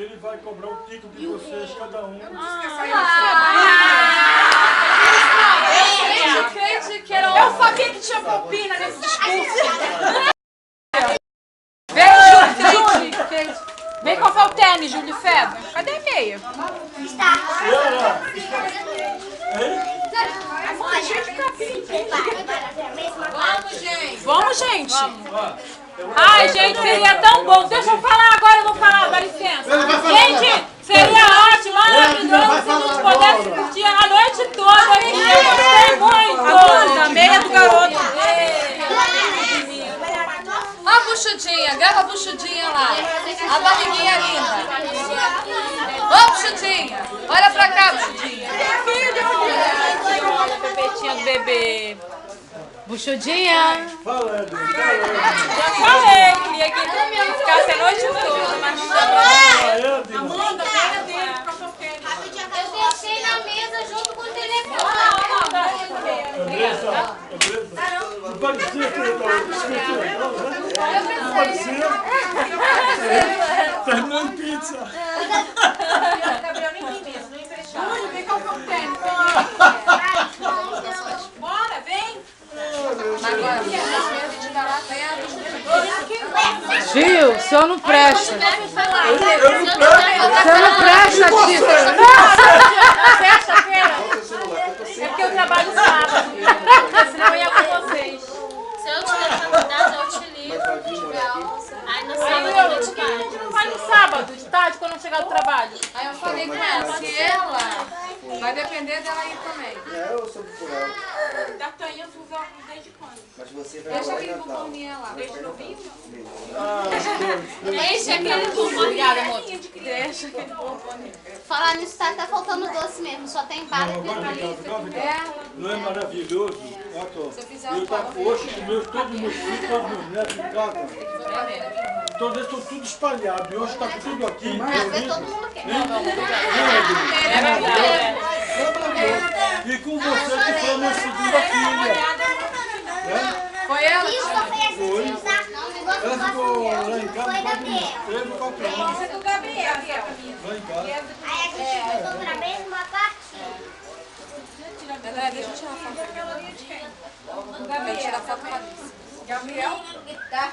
que ele vai cobrar o título de vocês, cada um. Eu sabia que tinha propina nesse discurso. Vem, Júlio. Vem comprar o tênis, Júlio Febre. Cadê a meia? Está. Vamos, gente. Ai, gente, seria tão bom. Deixa eu falar agora, eu vou falar, dá licença. Gente, seria ótimo, maravilhoso se a gente pudesse curtir a noite toda aqui. Eu gostei muito. A meia do garoto. Ó a buchudinha, agarra a buchudinha lá. A barriguinha linda. Ó, buchudinha. Olha pra cá, buchudinha. Olha a pepetinha do bebê. Buchudinha. Fala, Edson. Já falei, queria que ficasse a noite toda, mas não deu. Amanda, pega dele pra qualquer. Eu deixei na mesa junto com o telefone. Andressa, não parecia que ele estava. Não parecia. Fernando Pizza. Gabriel nem tem mesmo, não emprestou. Vem cá o coquetel. Bora, vem. Agora, Gil, o senhor não presta. Eu não O senhor não presta, Tito. Sexta-feira. É porque eu trabalho sábado. Porque senão eu ia com vocês. Se eu tiver faculdade, eu te ligo. Aí no sábado Aí eu eu, te a gente ligo. não vai no sábado, de tarde, quando eu chegar do trabalho. Aí eu falei com ela, se ela vai depender dela ir também. Eu sou por ela. D'Artagnan, tu usa óculos desde quando? Mas você vai Deixa lá aquele em Natal. buboninha lá. Desde novinho? Deixa aquele bumbum. Obrigada, moço. Deixa aquele bombom. Falar nisso, tá faltando doce mesmo. Só tem bala e pirulito. Não é maravilhoso? Olha só. Eu tá hoje com todos os meus filhos, todos os meus netos em casa. Todos eles estão tudo espalhados. E hoje está tudo aqui. Às vezes todo mundo quer. E com você que foi a minha segunda filha. Foi ela? Isso foi assim, tá? Ela ficou lá em casa, Foi da quase Bia. teve qualquer um. Você do Gabriel. Lá em casa. Aí a gente botou na mesma partida. Deixa eu tirar a foto. Do Gabriel. Tirar a foto com a Alice. Gabriel? Tá.